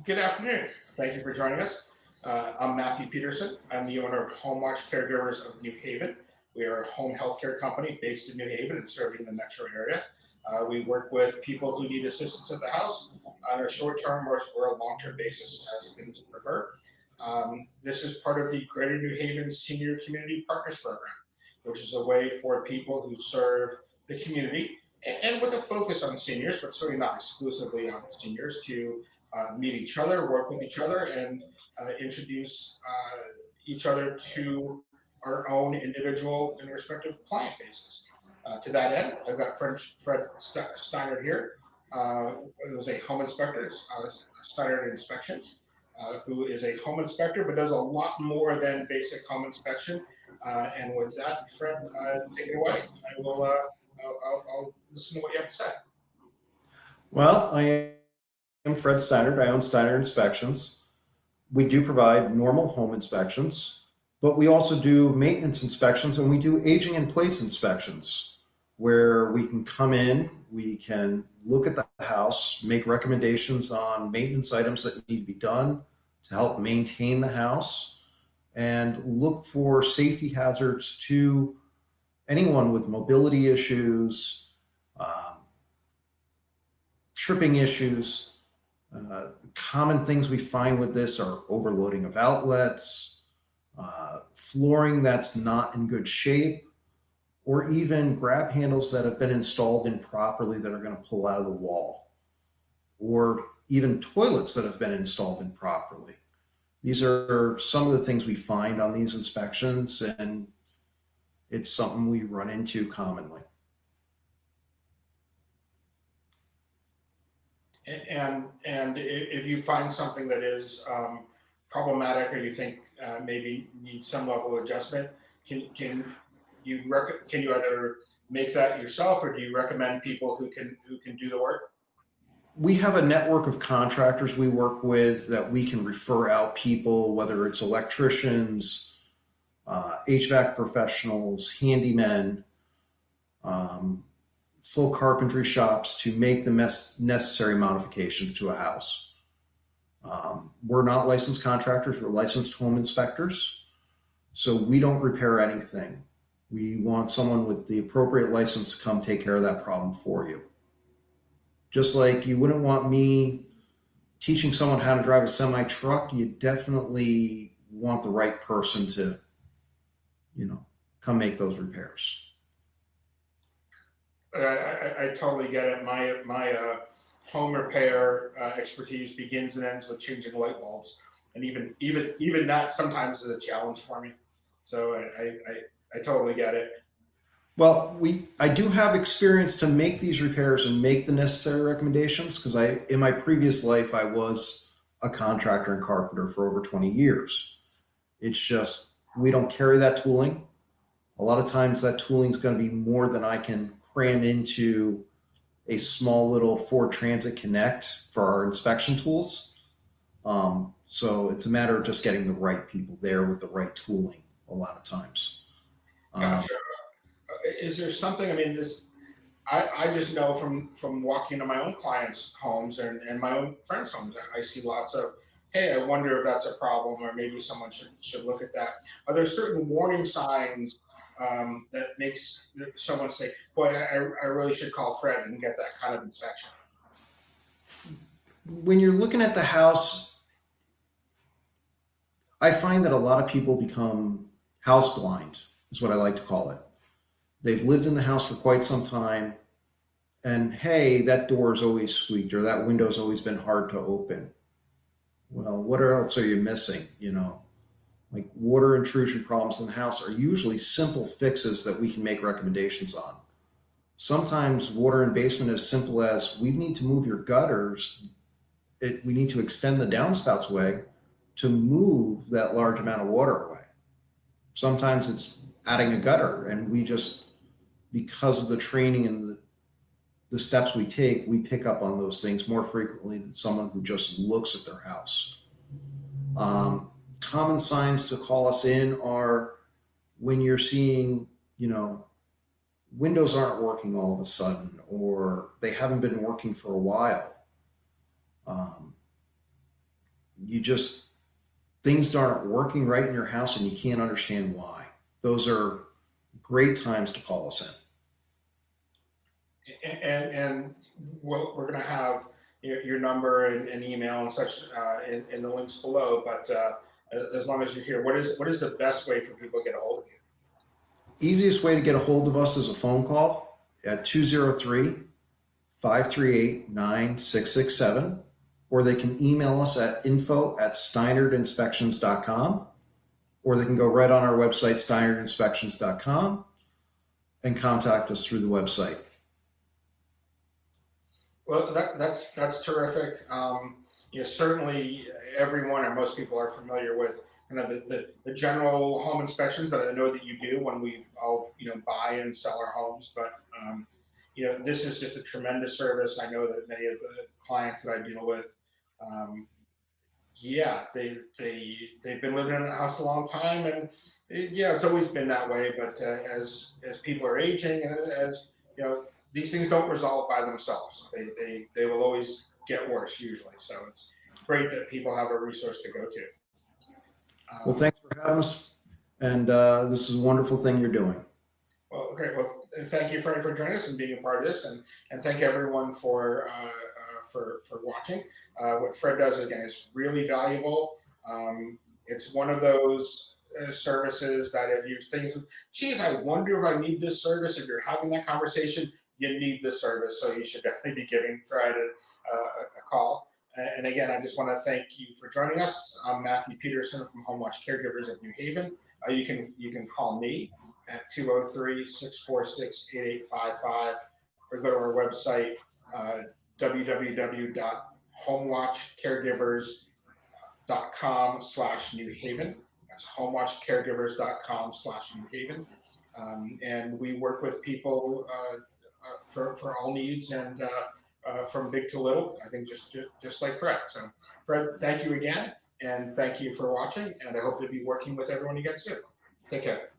Good afternoon. Thank you for joining us. I'm Matthew Peterson. I'm the owner of Homewatch CareGIvers of New Haven. We are a home healthcare company based in New Haven and serving the metro area. We work with people who need assistance at the house on a short-term or a long-term basis, as things prefer. This is part of the Greater New Haven Senior Community Partners Program, which is a way for people who serve the community and with a focus on seniors, but certainly not exclusively on seniors, to meet each other, work with each other, and introduce each other to our own individual and respective client bases. To that end, I've got Fred Stinard here, who's a home inspector, Stinard Inspections, who is a home inspector but does a lot more than basic home inspection. And with that, Fred, take it away. I'll listen to what you have to say. Well, I am Fred Stinard. I own Stinard Inspections. We do provide normal home inspections, but we also do maintenance inspections and we do aging in place inspections where we can come in, we can look at the house, make recommendations on maintenance items that need to be done to help maintain the house, and look for safety hazards to anyone with mobility issues, um, tripping issues. Common things we find with this are overloading of outlets, flooring that's not in good shape, or even grab handles that have been installed improperly that are going to pull out of the wall, or even toilets that have been installed improperly. These are some of the things we find on these inspections, and it's something we run into commonly. And if you find something that is problematic or you think maybe needs some level of adjustment, can you either make that yourself or do you recommend people who can do the work? We have a network of contractors we work with that we can refer out people, whether it's electricians, HVAC professionals, handymen, um, full carpentry shops to make the necessary modifications to a house. We're not licensed contractors, we're licensed home inspectors. So we don't repair anything. We want someone with the appropriate license to come take care of that problem for you. Just like you wouldn't want me teaching someone how to drive a semi truck, you definitely want the right person to, you know, come make those repairs. I totally get it. My home repair expertise begins and ends with changing light bulbs, and even that sometimes is a challenge for me. So I totally get it. Well, I do have experience to make these repairs and make the necessary recommendations because I in my previous life I was a contractor and carpenter for over 20 years. It's just we don't carry that tooling. A lot of times that tooling is going to be more than I can cram into a small little Ford Transit Connect for our inspection tools. So it's a matter of just getting the right people there with the right tooling a lot of times. Um, Gotcha. Is there something? I mean, this I just know from walking into my own clients' homes and my own friends' homes, I see lots of, hey, I wonder if that's a problem, or maybe someone should look at that. Are there certain warning signs that makes someone say, boy, I really should call Fred and get that kind of inspection? when you're looking at the house, I find that a lot of people become house blind, is what I like to call it. They've lived in the house for quite some time, and hey, that door's always squeaked or that window's always been hard to open. Well, what else are you missing? Like water intrusion problems in the house are usually simple fixes that we can make recommendations on. Sometimes water in basement is simple as we need to move your gutters. We need to extend the downspouts way to move that large amount of water away. Sometimes it's adding a gutter, and we just, because of the training and the steps we take, we pick up on those things more frequently than someone who just looks at their house. Common signs to call us in are when you're seeing, windows aren't working all of a sudden, or they haven't been working for a while. Um, things aren't working right in your house and you can't understand why. Those are great times to call us in. And we're going to have your number and email and such in the links below. But as long as you're here, what is the best way for people to get a hold of you? Easiest way to get a hold of us is a phone call at 203-538-9667, or they can email us at info@steinardinspections.com, or they can go right on our website, steinardinspections.com, and contact us through the website. Well, that's terrific. Certainly everyone or most people are familiar with the general home inspections that I know that you do when we all buy and sell our homes. But this is just a tremendous service. I know that many of the clients that I deal with, yeah, they've been living in the house a long time, and it's always been that way. But as people are aging, and as these things don't resolve by themselves. They will always get worse usually. So it's great that people have a resource to go to. Well, thanks for having us, and this is a wonderful thing you're doing. Well, great. Well, thank you, Fred, for joining us and being a part of this, and thank everyone for watching. What Fred does again is really valuable. It's one of those services that if you things, geez, I wonder if I need this service. If you're having that conversation, you need the service, so you should definitely be giving Fred a call. And again, I just want to thank you for joining us. I'm Matthew Peterson from Homewatch Caregivers of New Haven. You can call me at 203-646-8855, or go to our website, www.homewatchcaregivers.com/New Haven. That's homewatchcaregivers.com/New Haven. And we work with people for all needs, and from big to little. I think just like Fred. So Fred, thank you again, and thank you for watching, and I hope to be working with everyone again soon. Take care.